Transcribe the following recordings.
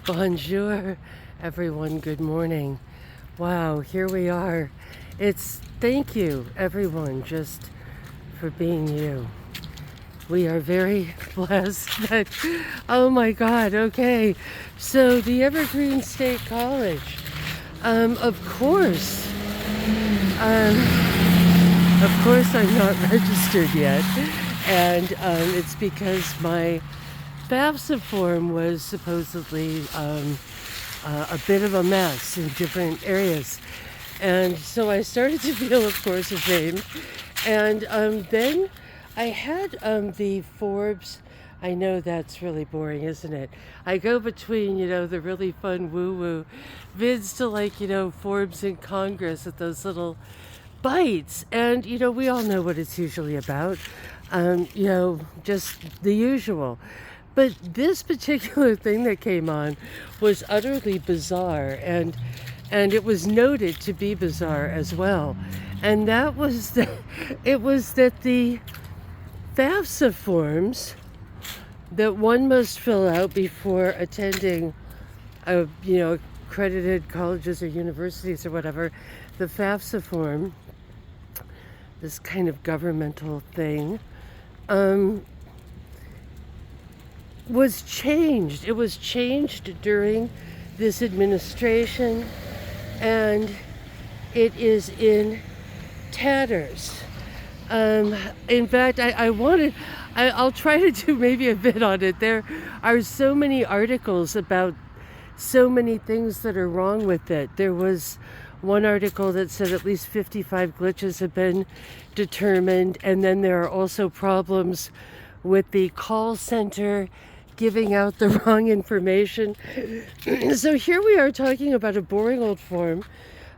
Bonjour, everyone. Good morning. Wow, here we are. Thank you, everyone, just for being you. We are very blessed that, oh my God, okay. So, the Evergreen State College, of course, um, I'm not registered yet. And it's because my FAFSA form was supposedly a bit of a mess in different areas. And so I started to feel, of course, ashamed. And then I had the Forbes. I know that's really boring, isn't it? I go between, the really fun woo-woo vids to Forbes in Congress at those little bites. And, we all know what it's usually about. Just the usual. But this particular thing that came on was utterly bizarre, and it was noted to be bizarre as well. And that was that the FAFSA forms that one must fill out before attending accredited colleges or universities or whatever, the FAFSA form, this kind of governmental thing, was changed. It was changed during this administration, and it is in tatters. In fact, I'll try to do maybe a bit on it. There are so many articles about so many things that are wrong with it. There was one article that said at least 55 glitches have been determined, and then there are also problems with the call center giving out the wrong information. So here we are talking about a boring old form.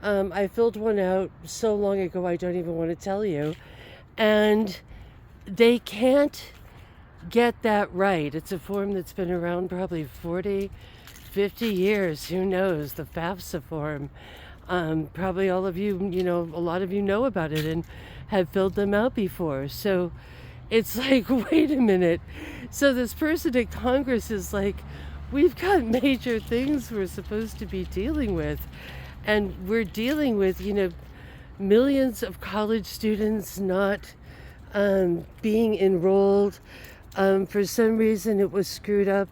I filled one out so long ago I don't even want to tell you. And they can't get that right. It's a form that's been around probably 40, 50 years. Who knows? The FAFSA form. Probably all of you, a lot of you know about it and have filled them out before. So it's like, wait a minute. So this person at Congress is like, we've got major things we're supposed to be dealing with. And we're dealing with, millions of college students not being enrolled. For some reason it was screwed up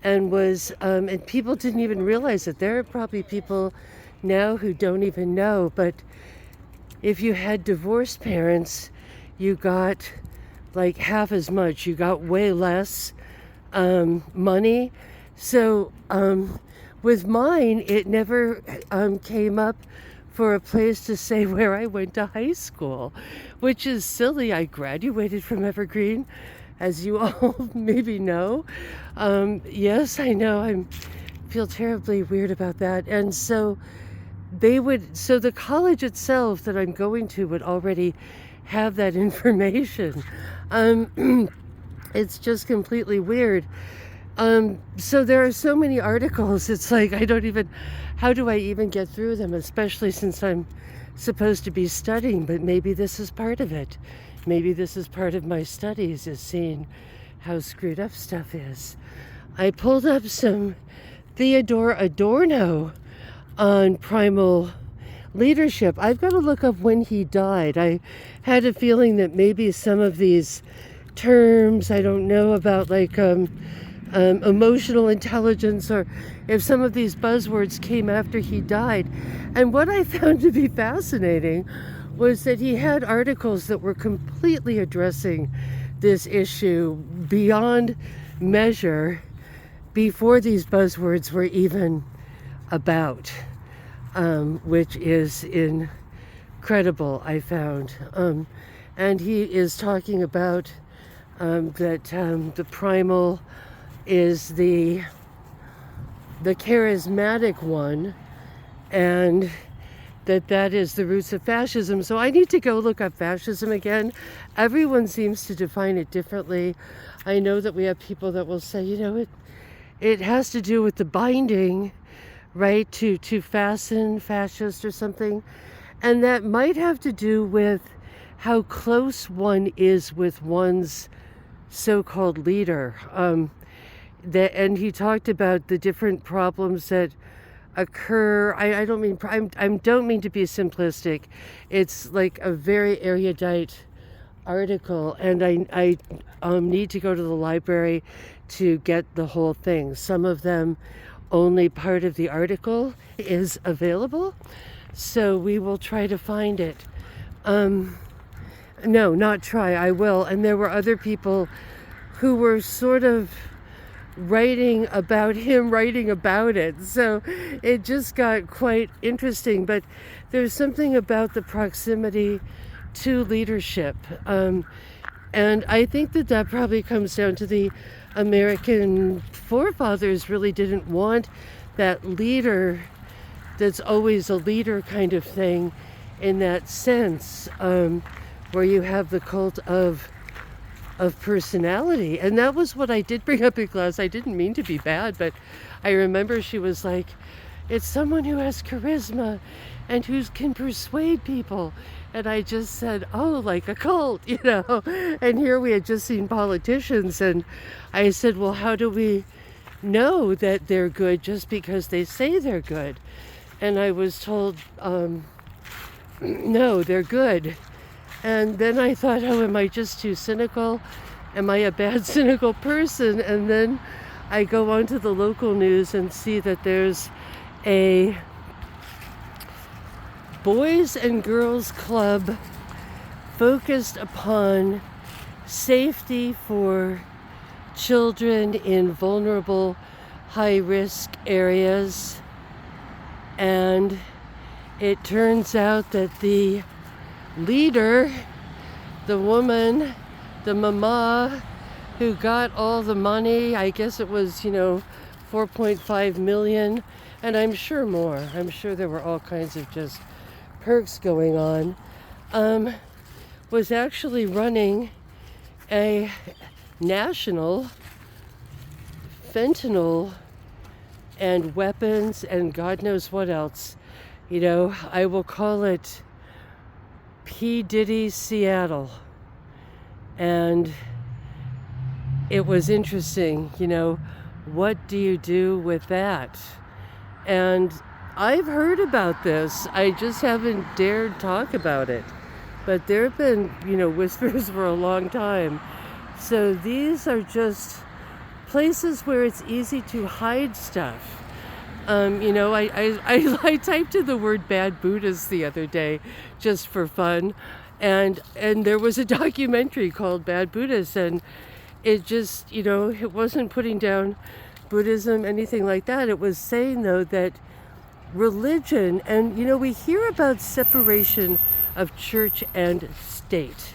and and people didn't even realize it. There are probably people now who don't even know. But if you had divorced parents, you got like half as much. You got way less money. So with mine, it never came up for a place to say where I went to high school, which is silly. I graduated from Evergreen, as you all maybe know. Yes, I know. I feel terribly weird about that. And so the college itself that I'm going to would already have that information. It's just completely weird. So there are so many articles. It's like, how do I even get through them, especially since I'm supposed to be studying, but maybe this is part of it. Maybe this is part of my studies, is seeing how screwed up stuff is. I pulled up some Theodore Adorno on Prymal leadership. I've got to look up when he died. I had a feeling that maybe some of these terms, I don't know about, like emotional intelligence, or if some of these buzzwords came after he died. And what I found to be fascinating was that he had articles that were completely addressing this issue beyond measure before these buzzwords were even about, which is incredible, I found. And he is talking about that the Prymal is the charismatic one, and that is the roots of fascism. So I need to go look up fascism again. Everyone seems to define it differently. I know that we have people that will say, it has to do with the binding, right, to fasten, fascist or something. And that might have to do with how close one is with one's so-called leader. and he talked about the different problems that occur. I don't mean I don't mean to be simplistic. It's like a very erudite article, and I need to go to the library to get the whole thing. Some of them, only part of the article is available, so we will try to find it. No, not try, I will. And there were other people who were sort of writing about him, writing about it. So it just got quite interesting. But there's something about the proximity to leadership. And I think that that probably comes down to the American forefathers really didn't want that leader that's always a leader kind of thing, in that sense, where you have the cult of personality. And that was what I did bring up in class. I didn't mean to be bad, but I remember she was like, it's someone who has charisma and who can persuade people. And I just said, oh, like a cult, you know. And here we had just seen politicians, and I said, well, how do we know that they're good just because they say they're good? And I was told, no, they're good. And then I thought, oh, am I just too cynical? Am I a bad cynical person? And then I go onto the local news and see that there's a Boys and Girls Club focused upon safety for children in vulnerable, high-risk areas. And it turns out that the leader, the woman, the mama who got all the money, I guess it was, 4.5 million, and I'm sure more. I'm sure there were all kinds of just perks going on, was actually running a national fentanyl and weapons and God knows what else. I will call it P. Diddy Seattle. And it was interesting, what do you do with that? And I've heard about this. I just haven't dared talk about it. But there have been, whispers for a long time. So these are just places where it's easy to hide stuff. I typed in the word bad Buddhist the other day just for fun. And there was a documentary called Bad Buddhist, and it just, it wasn't putting down Buddhism, anything like that. It was saying, though, that religion, and, we hear about separation of church and state.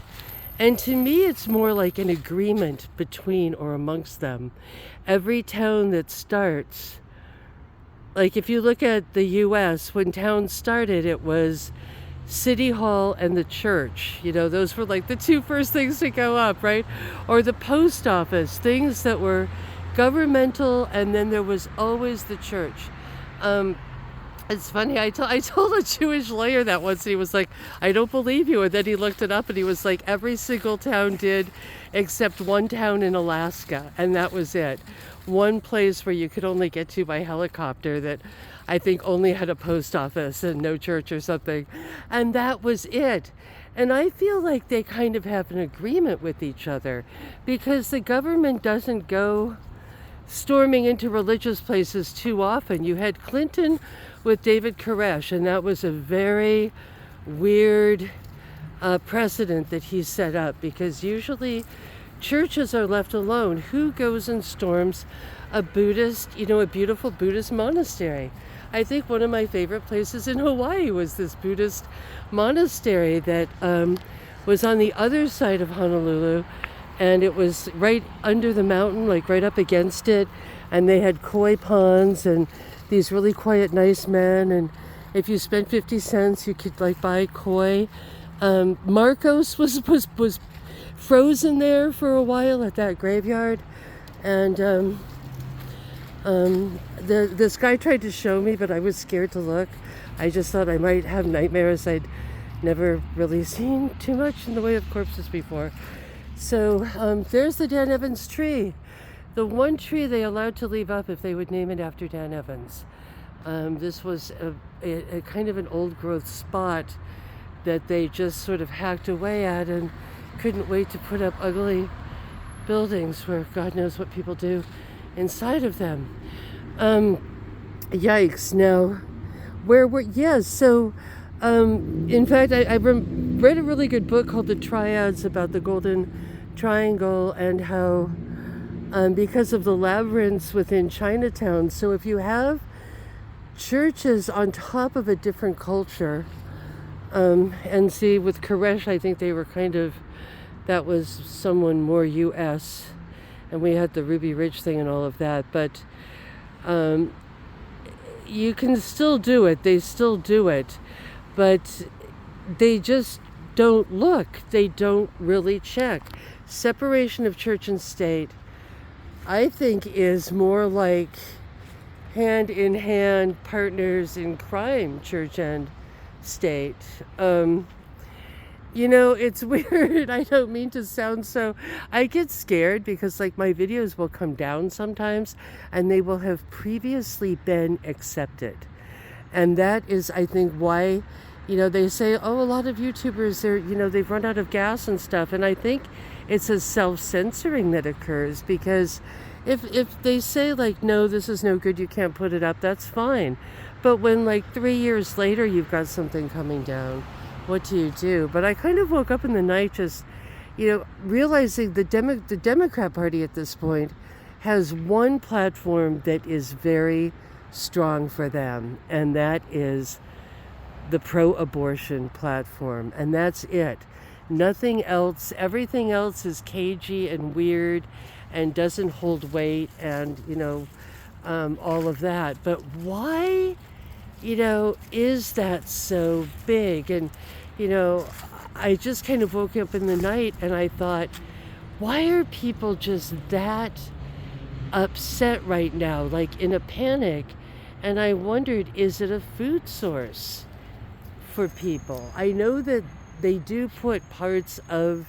And to me, it's more like an agreement between or amongst them. Every town that starts, like if you look at the U.S., when towns started, it was City Hall and the church. Those were like the two first things to go up, right? Or the post office, things that were governmental, and then there was always the church. It's funny, I told a Jewish lawyer that once, and he was like, I don't believe you. And then he looked it up, and he was like, every single town did, except one town in Alaska, and that was it. One place where you could only get to by helicopter that I think only had a post office and no church or something. And that was it. And I feel like they kind of have an agreement with each other, because the government doesn't go storming into religious places too often. You had Clinton with David Koresh, and that was a very weird precedent that he set up, because usually churches are left alone. Who goes and storms a Buddhist, a beautiful Buddhist monastery? I think one of my favorite places in Hawaii was this Buddhist monastery that was on the other side of Honolulu, and it was right under the mountain, like right up against it, and they had koi ponds and these really quiet, nice men, and if you spent 50 cents, you could buy koi. Marcos was frozen there for a while at that graveyard, and this guy tried to show me, but I was scared to look. I just thought I might have nightmares. I'd never really seen too much in the way of corpses before. So there's the Dan Evans tree The one tree they allowed to leave up if they would name it after Dan Evans. This was a kind of an old growth spot that they just sort of hacked away at and couldn't wait to put up ugly buildings where God knows what people do inside of them. Yikes. Now, in fact, I read a really good book called The Triads about the Golden Triangle and how because of the labyrinths within Chinatown, so if you have churches on top of a different culture, and see with Koresh, I think they were that was someone more US, and we had the Ruby Ridge thing and all of that, but you can still do it, they still do it, but they just don't look, they don't really check. Separation of church and state, I think, is more like hand-in-hand partners in crime, church and state. It's weird. I don't mean to sound so... I get scared because, like, my videos will come down sometimes and they will have previously been accepted. And that is, I think, why, they say, oh, a lot of YouTubers, they've run out of gas and stuff. And I think it's a self-censoring that occurs because if they say, like, no, this is no good, you can't put it up, that's fine. But when, like, 3 years later you've got something coming down, what do you do? But I kind of woke up in the night just, realizing the Democrat Party at this point has one platform that is very strong for them, and that is the pro-abortion platform. And that's it. Nothing else. Everything else is cagey and weird and doesn't hold weight and, all of that. But why, is that so big? And, I just kind of woke up in the night and I thought, why are people just that upset right now, like in a panic? And I wondered, is it a food source for people? I know that they do put parts of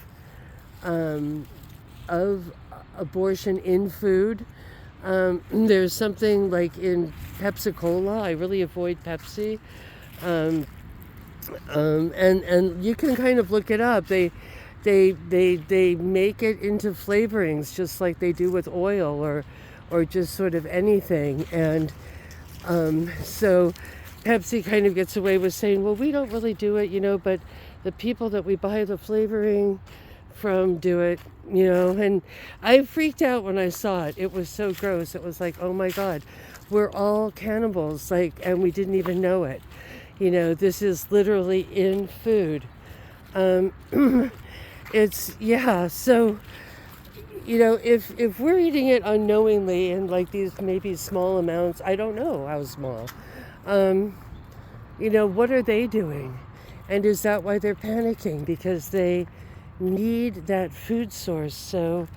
abortion in food. There's something like in Pepsi Cola. I really avoid Pepsi. And you can kind of look it up. They make it into flavorings just like they do with oil or just sort of anything. And so Pepsi kind of gets away with saying, well, we don't really do it, but the people that we buy the flavoring from do it, and I freaked out when I saw it. It was so gross. It was like, oh my God, we're all cannibals, and we didn't even know it. This is literally in food. So, if we're eating it unknowingly in like these maybe small amounts, I don't know how small, what are they doing? And is that why they're panicking? Because they need that food source so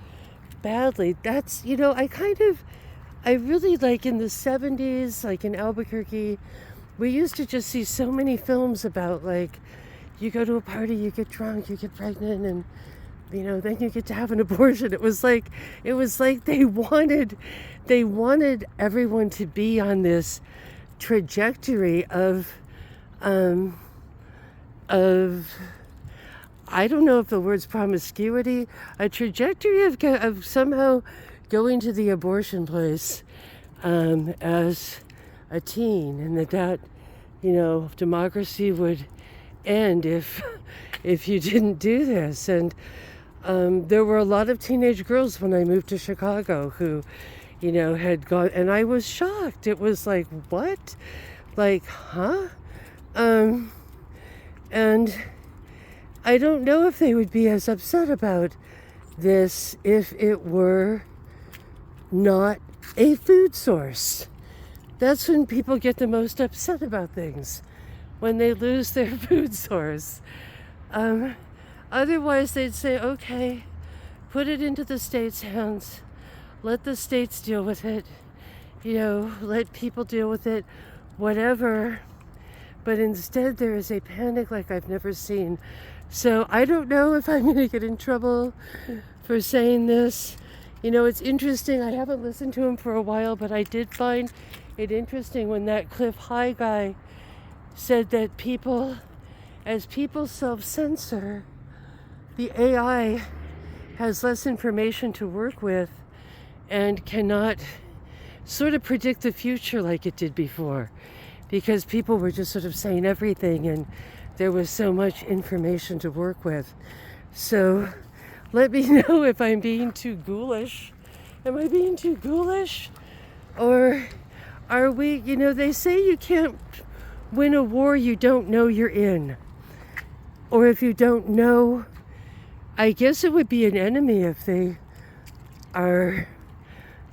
badly. That's, I really like in the 70s, like in Albuquerque, we used to just see so many films about like, you go to a party, you get drunk, you get pregnant, and then you get to have an abortion. It was like they wanted everyone to be on this trajectory of I don't know if the word's promiscuity, a trajectory of somehow going to the abortion place as a teen, and that democracy would end if you didn't do this. And there were a lot of teenage girls when I moved to Chicago who had gone, and I was shocked. It was like, what? Like, huh? And I don't know if they would be as upset about this if it were not a food source. That's when people get the most upset about things, when they lose their food source. Otherwise, they'd say, okay, put it into the state's hands. Let the states deal with it. Let people deal with it, whatever. But instead, there is a panic like I've never seen. So I don't know if I'm going to get in trouble for saying this. You know, it's interesting. I haven't listened to him for a while, but I did find it interesting when that Cliff High guy said that as people self-censor, the AI has less information to work with and cannot sort of predict the future like it did before, because people were just sort of saying everything and there was so much information to work with. So let me know if I'm being too ghoulish. Am I being too ghoulish? Or are we, they say you can't win a war you don't know you're in. Or if you don't know, I guess it would be an enemy if they are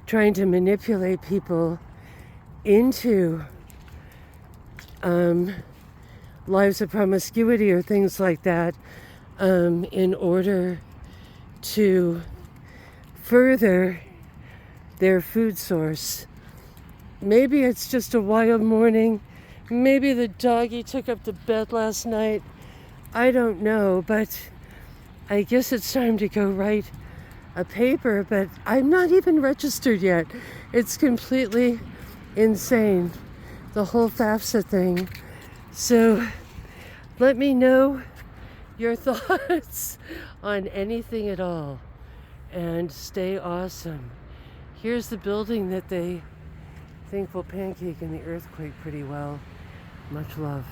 trying to manipulate people into lives of promiscuity or things like that, in order to further their food source. Maybe it's just a wild morning. Maybe the doggy took up the bed last night. I don't know, but I guess it's time to go write a paper, but I'm not even registered yet. It's completely insane, the whole FAFSA thing. So let me know your thoughts on anything at all, and stay awesome. Here's the building that they think will pancake in the earthquake pretty well. Much love.